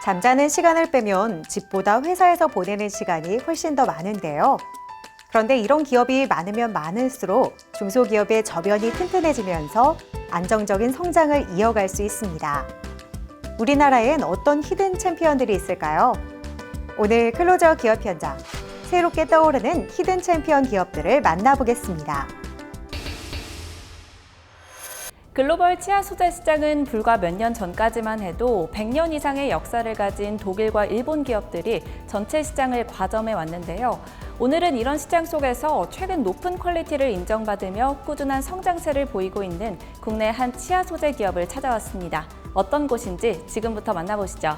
잠자는 시간을 빼면 집보다 회사에서 보내는 시간이 훨씬 더 많은데요. 그런데 이런 기업이 많으면 많을수록 중소기업의 저변이 튼튼해지면서 안정적인 성장을 이어갈 수 있습니다. 우리나라엔 어떤 히든 챔피언들이 있을까요? 오늘 클로저 기업 현장, 새롭게 떠오르는 히든 챔피언 기업들을 만나보겠습니다. 글로벌 치아 소재 시장은 불과 몇 년 전까지만 해도 100년 이상의 역사를 가진 독일과 일본 기업들이 전체 시장을 과점해 왔는데요. 오늘은 이런 시장 속에서 최근 높은 퀄리티를 인정받으며 꾸준한 성장세를 보이고 있는 국내 한 치아 소재 기업을 찾아왔습니다. 어떤 곳인지 지금부터 만나보시죠.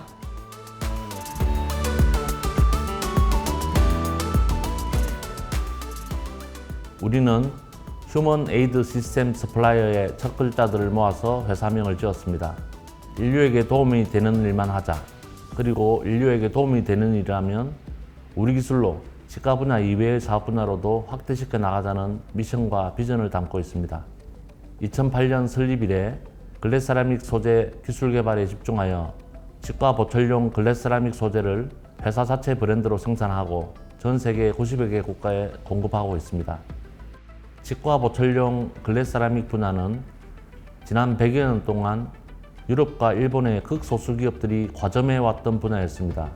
우리는 휴먼 에이드 시스템 서플라이어의 첫 글자들을 모아서 회사명을 지었습니다. 인류에게 도움이 되는 일만 하자. 그리고 인류에게 도움이 되는 일이라면 우리 기술로 치과 분야 이외의 사업 분야로도 확대시켜 나가자는 미션과 비전을 담고 있습니다. 2008년 설립 이래 글래스세라믹 소재 기술 개발에 집중하여 치과 보철용 글래스세라믹 소재를 회사 자체 브랜드로 생산하고 전 세계 90여 개 국가에 공급하고 있습니다. 치과 보철용 글래스세라믹 분야는 지난 100여 년 동안 유럽과 일본의 극소수 기업들이 과점해왔던 분야였습니다.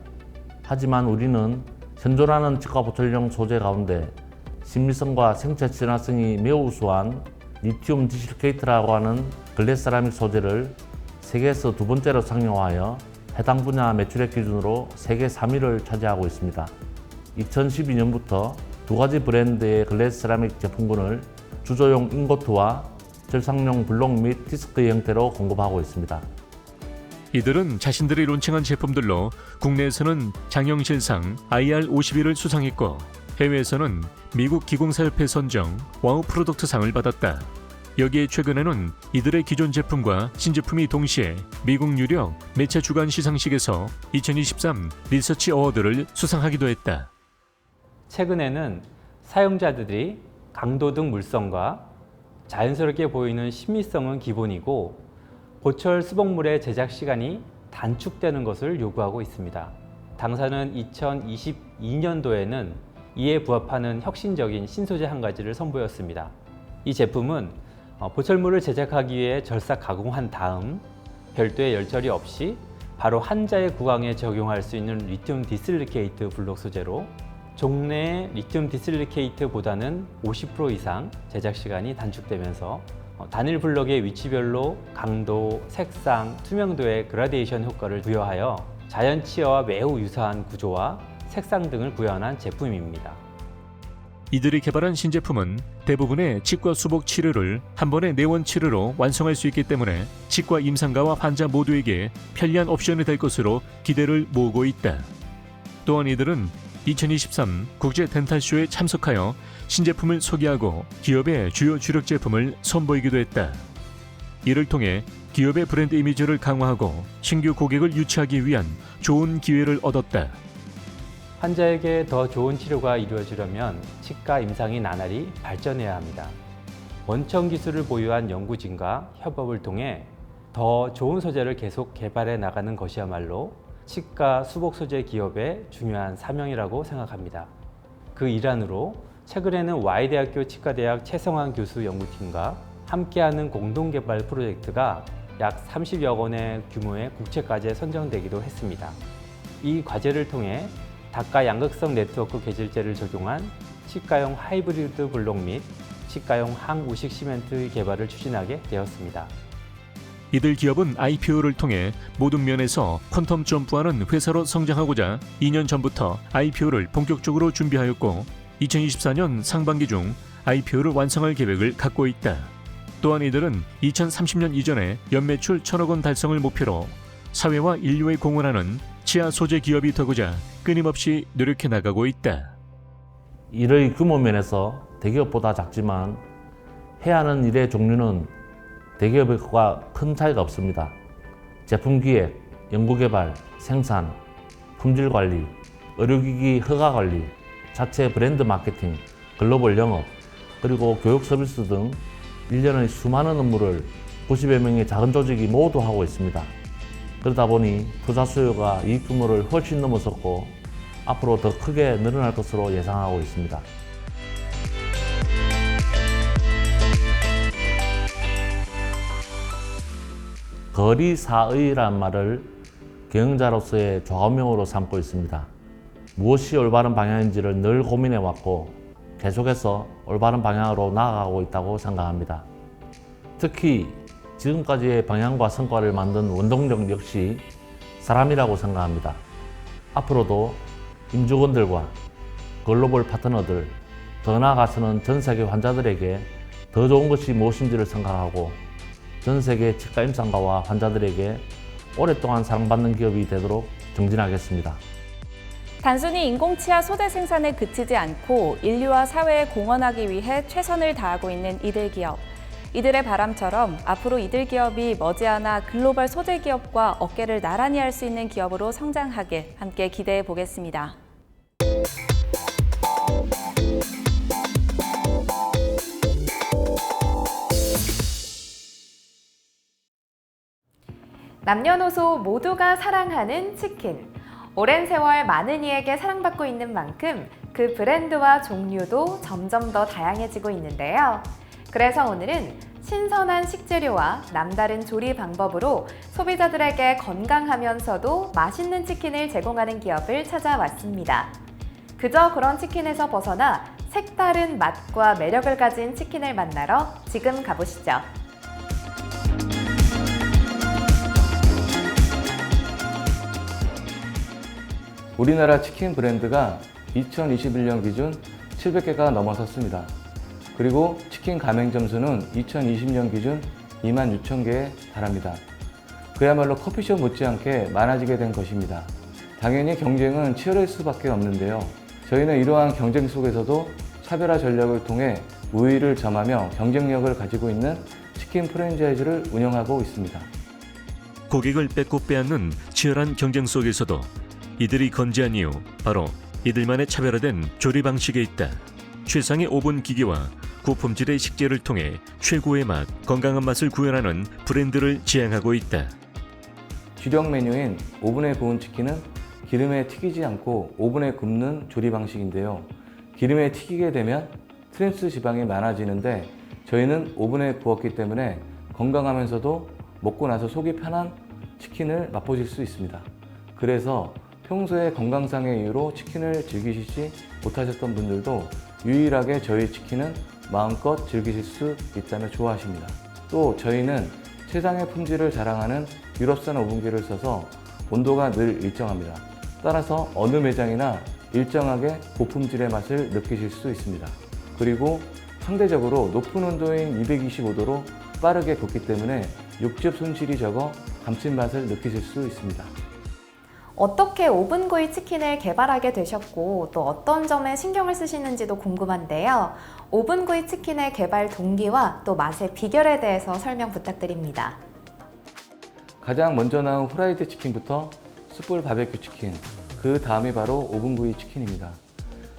하지만 우리는 현존하는 치과 보철용 소재 가운데 신미성과 생체 친화성이 매우 우수한 리튬 디실케이트라고 하는 글래스세라믹 소재를 세계에서 두 번째로 상용화하여 해당 분야 매출액 기준으로 세계 3위를 차지하고 있습니다. 2012년부터 두 가지 브랜드의 글래스세라믹 제품군을 주조용 인고트와 절상용 블록 및 디스크의 형태로 공급하고 있습니다. 이들은 자신들이 론칭한 제품들로 국내에서는 장영실상 IR51을 수상했고 해외에서는 미국 기공사협회 선정 와우 프로덕트상을 받았다. 여기에 최근에는 이들의 기존 제품과 신제품이 동시에 미국 유력 매체 주간 시상식에서 2023 리서치 어워드를 수상하기도 했다. 최근에는 사용자들이 강도등 물성과 자연스럽게 보이는 신미성은 기본이고 보철 수복물의 제작 시간이 단축되는 것을 요구하고 있습니다. 당사는 2022년도에는 이에 부합하는 혁신적인 신소재 한 가지를 선보였습니다. 이 제품은 보철물을 제작하기 위해 절삭 가공한 다음 별도의 열 처리 없이 바로 한자의 구강에 적용할 수 있는 리튬 디실리케이트 블록 소재로 종래의 리튬 디실리케이트보다는 50% 이상 제작 시간이 단축되면서 단일 블럭의 위치별로 강도, 색상, 투명도의 그라데이션 효과를 부여하여 자연 치아와 매우 유사한 구조와 색상 등을 구현한 제품입니다. 이들이 개발한 신제품은 대부분의 치과 수복 치료를 한 번에 내원 치료로 완성할 수 있기 때문에 치과 임상가와 환자 모두에게 편리한 옵션이 될 것으로 기대를 모으고 있다. 또한 이들은 2023 국제 덴탈쇼에 참석하여 신제품을 소개하고 기업의 주요 주력 제품을 선보이기도 했다. 이를 통해 기업의 브랜드 이미지를 강화하고 신규 고객을 유치하기 위한 좋은 기회를 얻었다. 환자에게 더 좋은 치료가 이루어지려면 치과 임상이 나날이 발전해야 합니다. 원천 기술을 보유한 연구진과 협업을 통해 더 좋은 소재를 계속 개발해 나가는 것이야말로 치과 수복 소재 기업의 중요한 사명이라고 생각합니다. 그 일환으로 최근에는 Y대학교 치과대학 최성환 교수 연구팀과 함께하는 공동개발 프로젝트가 약 30여 원의 규모의 국제과제에 선정되기도 했습니다. 이 과제를 통해 닭가 양극성 네트워크 계질재를 적용한 치과용 하이브리드 블록 및 치과용 항우식 시멘트 개발을 추진하게 되었습니다. 이들 기업은 IPO를 통해 모든 면에서 퀀텀 점프하는 회사로 성장하고자 2년 전부터 IPO를 본격적으로 준비하였고 2024년 상반기 중 IPO를 완성할 계획을 갖고 있다. 또한 이들은 2030년 이전에 연매출 1,000억 원 달성을 목표로 사회와 인류에 공헌하는 치아 소재 기업이 되고자 끊임없이 노력해 나가고 있다. 일의 규모 면에서 대기업보다 작지만 해야 하는 일의 종류는 대기업과 큰 차이가 없습니다. 제품 기획, 연구개발, 생산, 품질 관리, 의료기기 허가 관리, 자체 브랜드 마케팅, 글로벌 영업, 그리고 교육 서비스 등 1년의 수많은 업무를 90여 명의 작은 조직이 모두 하고 있습니다. 그러다 보니 투자 수요가 이익 규모를 훨씬 넘어섰고 앞으로 더 크게 늘어날 것으로 예상하고 있습니다. 거리사의라는 말을 경영자로서의 좌우명으로 삼고 있습니다. 무엇이 올바른 방향인지를 늘 고민해 왔고 계속해서 올바른 방향으로 나아가고 있다고 생각합니다. 특히 지금까지의 방향과 성과를 만든 원동력 역시 사람이라고 생각합니다. 앞으로도 임직원들과 글로벌 파트너들, 더 나아가서는 전 세계 환자들에게 더 좋은 것이 무엇인지를 생각하고 전 세계 치과 임상가와 환자들에게 오랫동안 사랑받는 기업이 되도록 정진하겠습니다. 단순히 인공치아 소재 생산에 그치지 않고 인류와 사회에 공헌하기 위해 최선을 다하고 있는 이들 기업. 이들의 바람처럼 앞으로 이들 기업이 머지않아 글로벌 소재 기업과 어깨를 나란히 할 수 있는 기업으로 성장하길 함께 기대해 보겠습니다. 남녀노소 모두가 사랑하는 치킨. 오랜 세월 많은 이에게 사랑받고 있는 만큼 그 브랜드와 종류도 점점 더 다양해지고 있는데요. 그래서 오늘은 신선한 식재료와 남다른 조리 방법으로 소비자들에게 건강하면서도 맛있는 치킨을 제공하는 기업을 찾아왔습니다. 그저 그런 치킨에서 벗어나 색다른 맛과 매력을 가진 치킨을 만나러 지금 가보시죠. 우리나라 치킨 브랜드가 2021년 기준 700개가 넘어섰습니다. 그리고 치킨 가맹점 수는 2020년 기준 26,000개에 달합니다. 그야말로 커피숍 못지않게 많아지게 된 것입니다. 당연히 경쟁은 치열할 수밖에 없는데요. 저희는 이러한 경쟁 속에서도 차별화 전략을 통해 우위를 점하며 경쟁력을 가지고 있는 치킨 프랜차이즈를 운영하고 있습니다. 고객을 뺏고 빼앗는 치열한 경쟁 속에서도 이들이 건재한 이유, 바로 이들만의 차별화된 조리 방식에 있다. 최상의 오븐 기기와 고품질의 식재를 통해 최고의 맛, 건강한 맛을 구현하는 브랜드를 지향하고 있다. 주력 메뉴인 오븐에 구운 치킨은 기름에 튀기지 않고 오븐에 굽는 조리 방식인데요. 기름에 튀기게 되면 트랜스 지방이 많아지는데 저희는 오븐에 구웠기 때문에 건강하면서도 먹고 나서 속이 편한 치킨을 맛보실 수 있습니다. 그래서 평소에 건강상의 이유로 치킨을 즐기시지 못하셨던 분들도 유일하게 저희 치킨은 마음껏 즐기실 수 있다며 좋아하십니다. 또 저희는 최상의 품질을 자랑하는 유럽산 오븐기를 써서 온도가 늘 일정합니다. 따라서 어느 매장이나 일정하게 고품질의 맛을 느끼실 수 있습니다. 그리고 상대적으로 높은 온도인 225도로 빠르게 굽기 때문에 육즙 손실이 적어 감칠맛을 느끼실 수 있습니다. 어떻게 오븐구이 치킨을 개발하게 되셨고 또 어떤 점에 신경을 쓰시는지도 궁금한데요. 오븐구이 치킨의 개발 동기와 또 맛의 비결에 대해서 설명 부탁드립니다. 가장 먼저 나온 후라이드 치킨부터 숯불 바베큐 치킨, 그 다음이 바로 오븐구이 치킨입니다.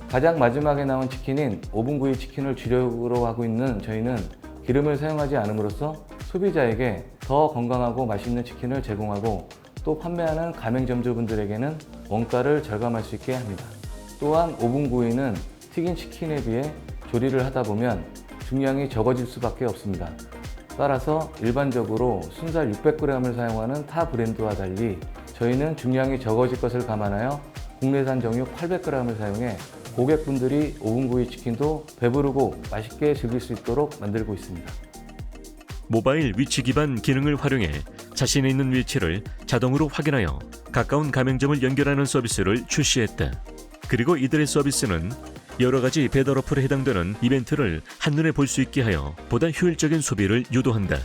가장 마지막에 나온 치킨인 오븐구이 치킨을 주력으로 하고 있는 저희는 기름을 사용하지 않음으로써 소비자에게 더 건강하고 맛있는 치킨을 제공하고 또 판매하는 가맹점주분들에게는 원가를 절감할 수 있게 합니다. 또한 오븐구이는 튀긴 치킨에 비해 조리를 하다 보면 중량이 적어질 수밖에 없습니다. 따라서 일반적으로 순살 600g을 사용하는 타 브랜드와 달리 저희는 중량이 적어질 것을 감안하여 국내산 정육 800g을 사용해 고객분들이 오븐구이 치킨도 배부르고 맛있게 즐길 수 있도록 만들고 있습니다. 모바일 위치 기반 기능을 활용해 자신이 있는 위치를 자동으로 확인하여 가까운 가맹점을 연결하는 서비스를 출시했다. 그리고 이들의 서비스는 여러 가지 배달 어플에 해당되는 이벤트를 한눈에 볼 수 있게 하여 보다 효율적인 소비를 유도한다.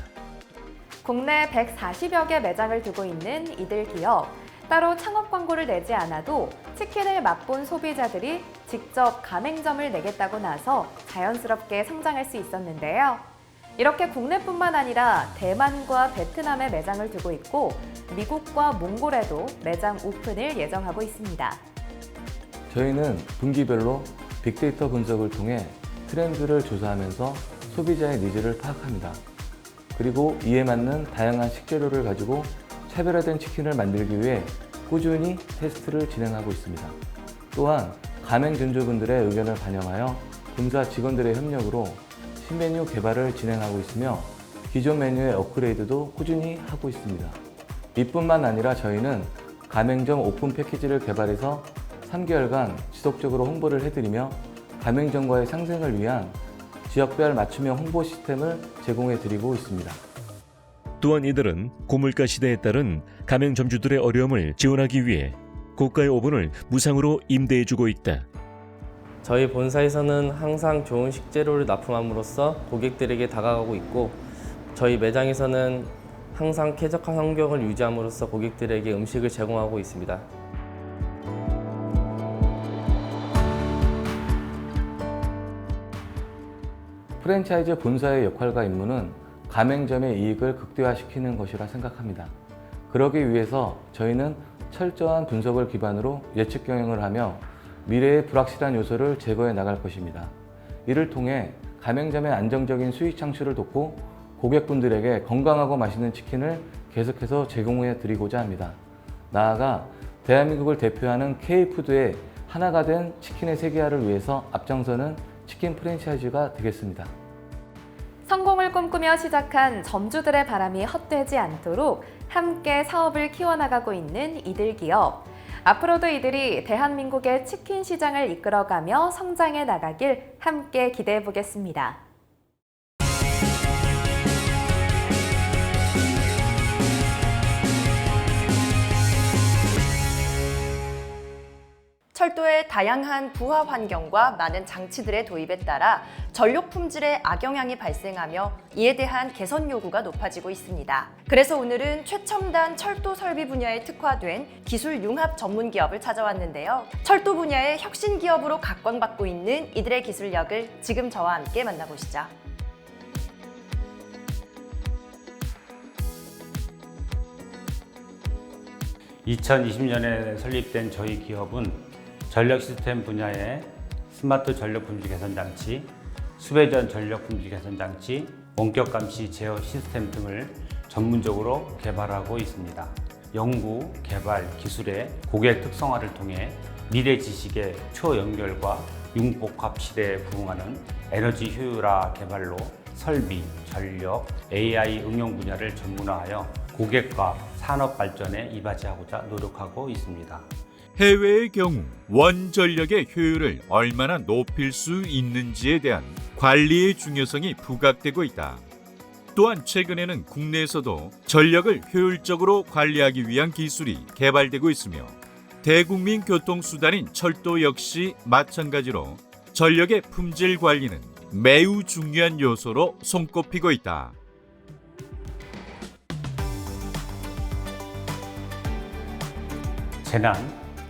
국내 140여 개 매장을 두고 있는 이들 기업. 따로 창업 광고를 내지 않아도 치킨을 맛본 소비자들이 직접 가맹점을 내겠다고 나서 자연스럽게 성장할 수 있었는데요. 이렇게 국내뿐만 아니라 대만과 베트남에 매장을 두고 있고 미국과 몽골에도 매장 오픈을 예정하고 있습니다. 저희는 분기별로 빅데이터 분석을 통해 트렌드를 조사하면서 소비자의 니즈를 파악합니다. 그리고 이에 맞는 다양한 식재료를 가지고 차별화된 치킨을 만들기 위해 꾸준히 테스트를 진행하고 있습니다. 또한 가맹점주분들의 의견을 반영하여 본사 직원들의 협력으로 신메뉴 개발을 진행하고 있으며 기존 메뉴의 업그레이드도 꾸준히 하고 있습니다. 이뿐만 아니라 저희는 가맹점 오픈 패키지를 개발해서 3개월간 지속적으로 홍보를 해드리며 가맹점과의 상생을 위한 지역별 맞춤형 홍보 시스템을 제공해드리고 있습니다. 또한 이들은 고물가 시대에 따른 가맹점주들의 어려움을 지원하기 위해 고가의 오븐을 무상으로 임대해주고 있다. 저희 본사에서는 항상 좋은 식재료를 납품함으로써 고객들에게 다가가고 있고, 저희 매장에서는 항상 쾌적한 환경을 유지함으로써 고객들에게 음식을 제공하고 있습니다. 프랜차이즈 본사의 역할과 임무는 가맹점의 이익을 극대화시키는 것이라 생각합니다. 그러기 위해서 저희는 철저한 분석을 기반으로 예측 경영을 하며 미래의 불확실한 요소를 제거해 나갈 것입니다. 이를 통해 가맹점의 안정적인 수익 창출을 돕고 고객분들에게 건강하고 맛있는 치킨을 계속해서 제공해 드리고자 합니다. 나아가 대한민국을 대표하는 K푸드의 하나가 된 치킨의 세계화를 위해서 앞장서는 치킨 프랜차이즈가 되겠습니다. 성공을 꿈꾸며 시작한 점주들의 바람이 헛되지 않도록 함께 사업을 키워나가고 있는 이들 기업. 앞으로도 이들이 대한민국의 치킨 시장을 이끌어가며 성장해 나가길 함께 기대해 보겠습니다. 철도의 다양한 부하 환경과 많은 장치들의 도입에 따라 전력 품질에 악영향이 발생하며 이에 대한 개선 요구가 높아지고 있습니다. 그래서 오늘은 최첨단 철도 설비 분야에 특화된 기술 융합 전문 기업을 찾아왔는데요. 철도 분야의 혁신 기업으로 각광받고 있는 이들의 기술력을 지금 저와 함께 만나보시죠. (2020년에) 설립된 저희 기업은 전력 시스템 분야의 스마트 전력 품질 개선 장치, 수배전 전력 품질 개선 장치, 원격 감시 제어 시스템 등을 전문적으로 개발하고 있습니다. 연구, 개발, 기술의 고객 특성화를 통해 미래 지식의 초연결과 융복합 시대에 부응하는 에너지 효율화 개발로 설비, 전력, AI 응용 분야를 전문화하여 고객과 산업 발전에 이바지하고자 노력하고 있습니다. 해외의 경우 원전력의 효율을 얼마나 높일 수 있는지에 대한 관리의 중요성이 부각되고 있다. 또한 최근에는 국내에서도 전력을 효율적으로 관리하기 위한 기술이 개발되고 있으며 대국민 교통수단인 철도 역시 마찬가지로 전력의 품질 관리는 매우 중요한 요소로 손꼽히고 있다. 재난,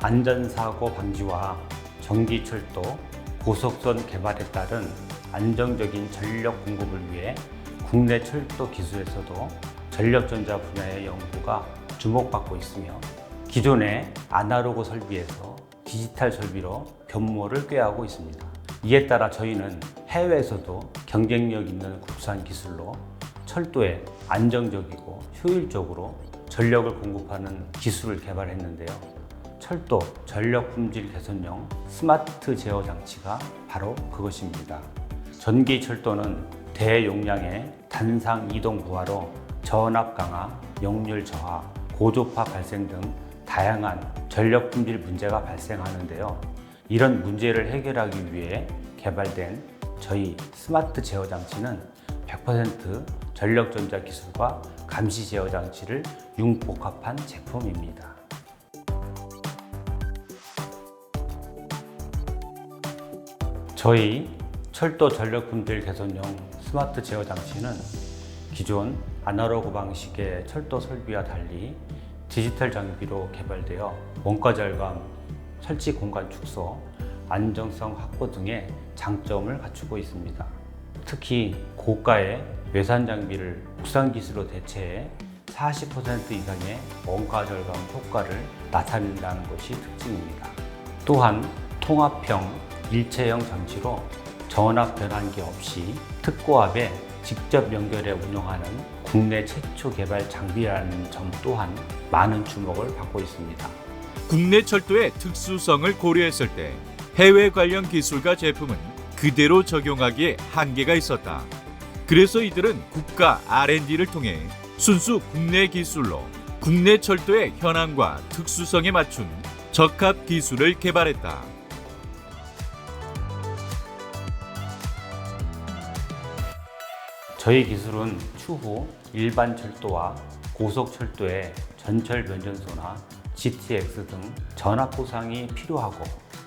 안전사고 방지와 전기철도, 고속선 개발에 따른 안정적인 전력 공급을 위해 국내 철도 기술에서도 전력전자 분야의 연구가 주목받고 있으며 기존의 아날로그 설비에서 디지털 설비로 변모를 꾀하고 있습니다. 이에 따라 저희는 해외에서도 경쟁력 있는 국산 기술로 철도에 안정적이고 효율적으로 전력을 공급하는 기술을 개발했는데요. 철도 전력 품질 개선용 스마트 제어 장치가 바로 그것입니다. 전기 철도는 대용량의 단상 이동 부하로 저압 강화, 역률 저하, 고조파 발생 등 다양한 전력 품질 문제가 발생하는데요. 이런 문제를 해결하기 위해 개발된 저희 스마트 제어 장치는 100% 전력전자 기술과 감시 제어 장치를 융복합한 제품입니다. 저희 철도 전력 품질 개선용 스마트 제어 장치는 기존 아날로그 방식의 철도 설비와 달리 디지털 장비로 개발되어 원가 절감, 설치 공간 축소, 안정성 확보 등의 장점을 갖추고 있습니다. 특히 고가의 외산 장비를 국산 기술로 대체해 40% 이상의 원가 절감 효과를 나타낸다는 것이 특징입니다. 또한 통합형 일체형 장치로 전압 변환기 없이 특고압에 직접 연결해 운영하는 국내 최초 개발 장비라는 점 또한 많은 주목을 받고 있습니다. 국내 철도의 특수성을 고려했을 때 해외 관련 기술과 제품은 그대로 적용하기에 한계가 있었다. 그래서 이들은 국가 R&D를 통해 순수 국내 기술로 국내 철도의 현황과 특수성에 맞춘 적합 기술을 개발했다. 저희 기술은 추후 일반 철도와 고속 철도의 전철 변전소나 GTX 등 전압 보상이 필요하고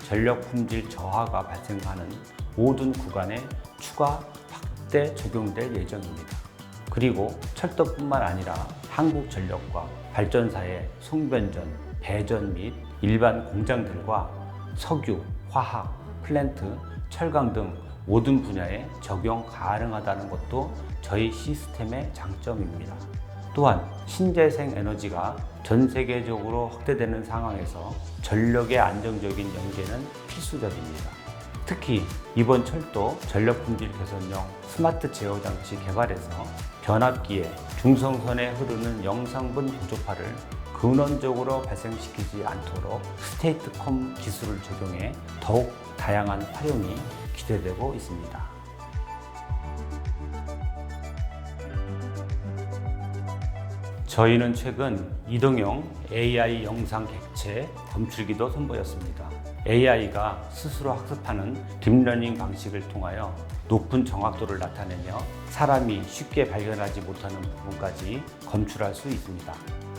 전력 품질 저하가 발생하는 모든 구간에 추가 확대 적용될 예정입니다. 그리고 철도뿐만 아니라 한국전력과 발전사의 송변전, 배전 및 일반 공장들과 석유, 화학, 플랜트, 철강 등 모든 분야에 적용 가능하다는 것도 저희 시스템의 장점입니다. 또한 신재생 에너지가 전 세계적으로 확대되는 상황에서 전력의 안정적인 연계는 필수적입니다. 특히 이번 철도 전력 품질 개선용 스마트 제어 장치 개발에서 변압기에 중성선에 흐르는 영상분 보조파를 근원적으로 발생시키지 않도록 스테이트컴 기술을 적용해 더욱 다양한 활용이 기대되고 있습니다. 저희는 최근 이동형 AI 영상 객체 검출기도 선보였습니다. AI가 스스로 학습하는 딥러닝 방식을 통하여 높은 정확도를 나타내며 사람이 쉽게 발견하지 못하는 부분까지 검출할 수 있습니다.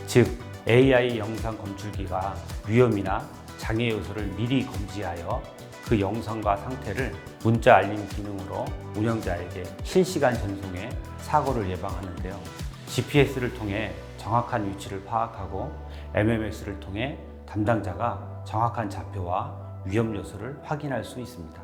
즉, AI 영상 검출기가 위험이나 장애 요소를 미리 검지하여 그 영상과 상태를 문자 알림 기능으로 운영자에게 실시간 전송해 사고를 예방하는데요. GPS를 통해 정확한 위치를 파악하고 MMS를 통해 담당자가 정확한 좌표와 위험 요소를 확인할 수 있습니다.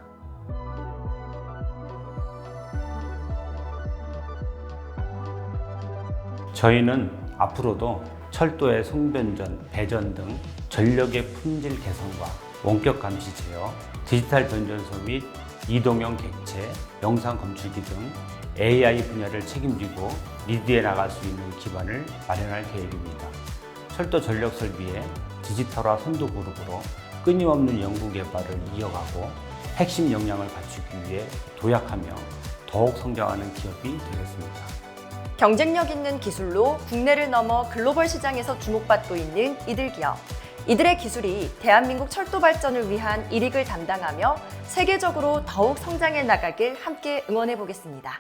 저희는 앞으로도 철도의 송변전, 배전 등 전력의 품질 개선과 원격 감시 제어, 디지털 변전소 및 이동형 객체, 영상 검출기 등 AI 분야를 책임지고 리드해 나갈 수 있는 기반을 마련할 계획입니다. 철도 전력 설비의 디지털화 선도 그룹으로 끊임없는 연구 개발을 이어가고 핵심 역량을 갖추기 위해 도약하며 더욱 성장하는 기업이 되겠습니다. 경쟁력 있는 기술로 국내를 넘어 글로벌 시장에서 주목받고 있는 이들 기업. 이들의 기술이 대한민국 철도 발전을 위한 일익을 담당하며 세계적으로 더욱 성장해 나가길 함께 응원해 보겠습니다.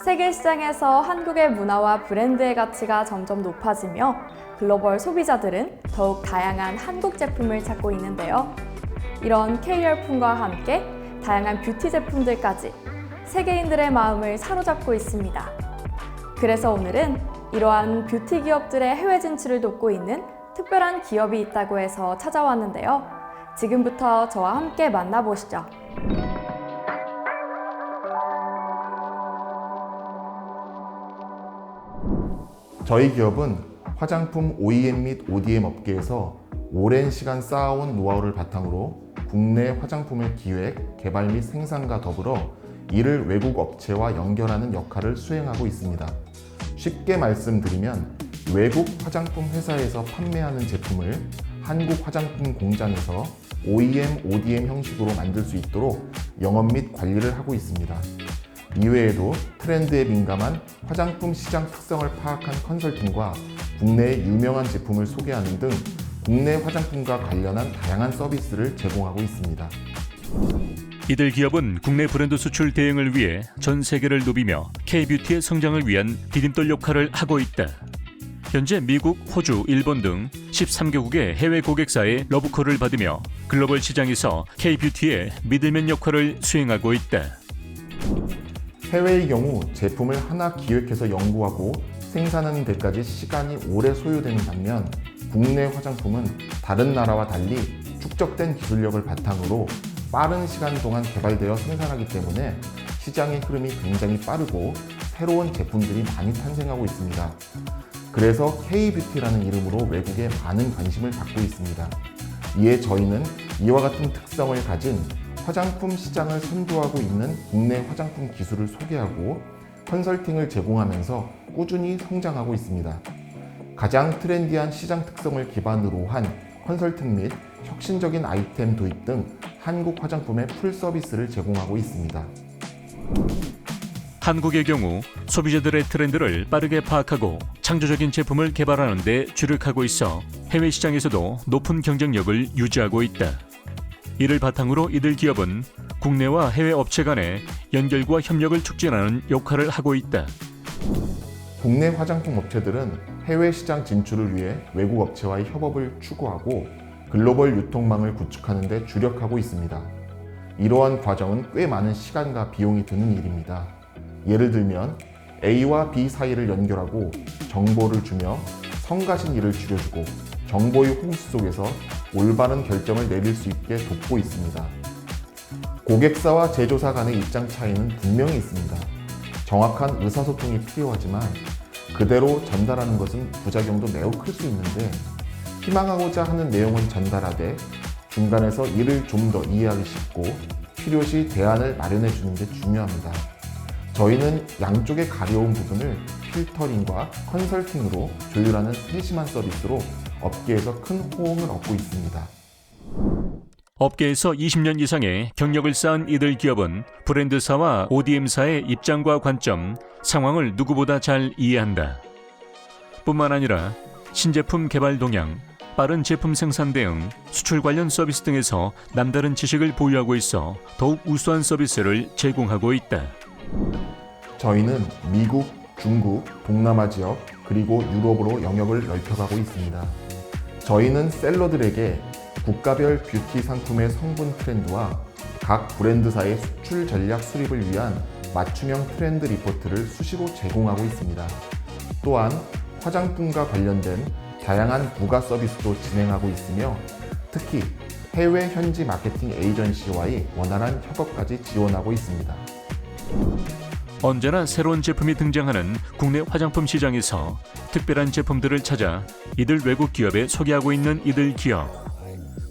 세계 시장에서 한국의 문화와 브랜드의 가치가 점점 높아지며 글로벌 소비자들은 더욱 다양한 한국 제품을 찾고 있는데요. 이런 K열품과 함께 다양한 뷰티 제품들까지 세계인들의 마음을 사로잡고 있습니다. 그래서 오늘은 이러한 뷰티 기업들의 해외 진출을 돕고 있는 특별한 기업이 있다고 해서 찾아왔는데요. 지금부터 저와 함께 만나보시죠. 저희 기업은 화장품 OEM 및 ODM 업계에서 오랜 시간 쌓아온 노하우를 바탕으로 국내 화장품의 기획, 개발 및 생산과 더불어 이를 외국 업체와 연결하는 역할을 수행하고 있습니다. 쉽게 말씀드리면 외국 화장품 회사에서 판매하는 제품을 한국 화장품 공장에서 OEM, ODM 형식으로 만들 수 있도록 영업 및 관리를 하고 있습니다. 이외에도 트렌드에 민감한 화장품 시장 특성을 파악한 컨설팅과 국내의 유명한 제품을 소개하는 등 국내 화장품과 관련한 다양한 서비스를 제공하고 있습니다. 이들 기업은 국내 브랜드 수출 대응을 위해 전 세계를 누비며 K-뷰티의 성장을 위한 디딤돌 역할을 하고 있다. 현재 미국, 호주, 일본 등 13개국의 해외 고객사의 러브콜을 받으며 글로벌 시장에서 K-뷰티의 미들맨 역할을 수행하고 있다. 해외의 경우 제품을 하나 기획해서 연구하고 생산하는 데까지 시간이 오래 소요되는 반면 국내 화장품은 다른 나라와 달리 축적된 기술력을 바탕으로 빠른 시간 동안 개발되어 생산하기 때문에 시장의 흐름이 굉장히 빠르고 새로운 제품들이 많이 탄생하고 있습니다. 그래서 K-뷰티라는 이름으로 외국에 많은 관심을 받고 있습니다. 이에 저희는 이와 같은 특성을 가진 화장품 시장을 선도하고 있는 국내 화장품 기술을 소개하고 컨설팅을 제공하면서 꾸준히 성장하고 있습니다. 가장 트렌디한 시장 특성을 기반으로 한 컨설팅 및 혁신적인 아이템 도입 등 한국 화장품의 풀 서비스를 제공하고 있습니다. 한국의 경우 소비자들의 트렌드를 빠르게 파악하고 창조적인 제품을 개발하는 데 주력하고 있어 해외 시장에서도 높은 경쟁력을 유지하고 있다. 이를 바탕으로 이들 기업은 국내와 해외 업체 간의 연결과 협력을 촉진하는 역할을 하고 있다. 국내 화장품 업체들은 해외 시장 진출을 위해 외국 업체와의 협업을 추구하고 글로벌 유통망을 구축하는 데 주력하고 있습니다. 이러한 과정은 꽤 많은 시간과 비용이 드는 일입니다. 예를 들면 A와 B 사이를 연결하고 정보를 주며 성가신 일을 줄여주고 정보의 홍수 속에서 올바른 결정을 내릴 수 있게 돕고 있습니다. 고객사와 제조사 간의 입장 차이는 분명히 있습니다. 정확한 의사소통이 필요하지만 그대로 전달하는 것은 부작용도 매우 클 수 있는데 희망하고자 하는 내용은 전달하되 중간에서 이를 좀 더 이해하기 쉽고 필요시 대안을 마련해 주는 게 중요합니다. 저희는 양쪽의 가려운 부분을 필터링과 컨설팅으로 조율하는 세심한 서비스로 업계에서 큰 호응을 얻고 있습니다. 업계에서 20년 이상의 경력을 쌓은 이들 기업은 브랜드사와 ODM사의 입장과 관점, 상황을 누구보다 잘 이해한다. 뿐만 아니라 신제품 개발 동향, 빠른 제품 생산 대응, 수출 관련 서비스 등에서 남다른 지식을 보유하고 있어 더욱 우수한 서비스를 제공하고 있다. 저희는 미국, 중국, 동남아 지역, 그리고 유럽으로 영역을 넓혀가고 있습니다. 저희는 셀러들에게 국가별 뷰티 상품의 성분 트렌드와 각 브랜드사의 수출 전략 수립을 위한 맞춤형 트렌드 리포트를 수시로 제공하고 있습니다. 또한 화장품과 관련된 다양한 부가 서비스도 진행하고 있으며 특히 해외 현지 마케팅 에이전시와의 원활한 협업까지 지원하고 있습니다. 언제나 새로운 제품이 등장하는 국내 화장품 시장에서 특별한 제품들을 찾아 이들 외국 기업에 소개하고 있는 이들 기업.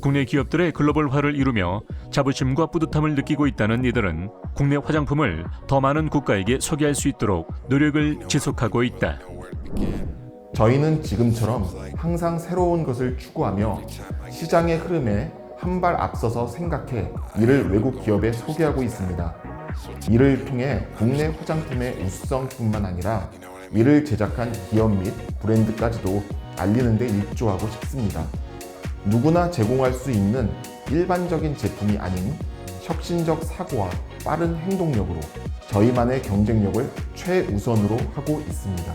국내 기업들의 글로벌화를 이루며 자부심과 뿌듯함을 느끼고 있다는 이들은 국내 화장품을 더 많은 국가에게 소개할 수 있도록 노력을 지속하고 있다. 저희는 지금처럼 항상 새로운 것을 추구하며 시장의 흐름에 한 발 앞서서 생각해 이를 외국 기업에 소개하고 있습니다. 이를 통해 국내 화장품의 우수성뿐만 아니라 이를 제작한 기업 및 브랜드까지도 알리는 데 일조하고 싶습니다. 누구나 제공할 수 있는 일반적인 제품이 아닌 혁신적 사고와 빠른 행동력으로 저희만의 경쟁력을 최우선으로 하고 있습니다.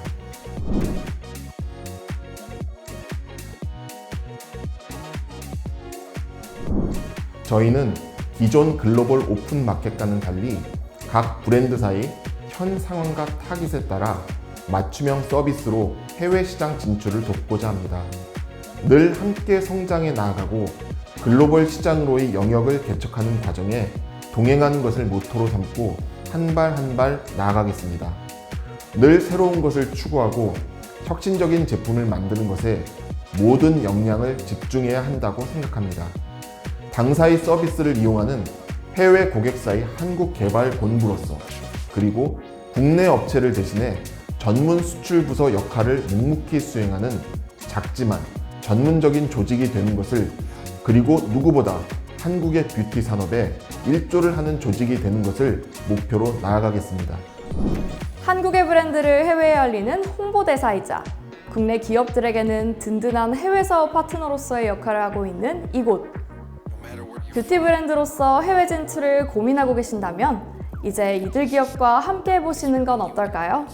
저희는 기존 글로벌 오픈 마켓과는 달리 각 브랜드사의 현 상황과 타깃에 따라 맞춤형 서비스로 해외 시장 진출을 돕고자 합니다. 늘 함께 성장해 나아가고 글로벌 시장으로의 영역을 개척하는 과정에 동행하는 것을 모토로 삼고 한 발 한 발 나아가겠습니다. 늘 새로운 것을 추구하고 혁신적인 제품을 만드는 것에 모든 역량을 집중해야 한다고 생각합니다. 당사의 서비스를 이용하는 해외 고객사의 한국 개발 본부로서 그리고 국내 업체를 대신해 전문 수출 부서 역할을 묵묵히 수행하는 작지만 전문적인 조직이 되는 것을 그리고 누구보다 한국의 뷰티 산업에 일조를 하는 조직이 되는 것을 목표로 나아가겠습니다. 한국의 브랜드를 해외에 알리는 홍보대사이자 국내 기업들에게는 든든한 해외 사업 파트너로서의 역할을 하고 있는 이곳. 뷰티 브랜드로서 해외 진출을 고민하고 계신다면 이제 이들 기업과 함께 해보시는 건 어떨까요?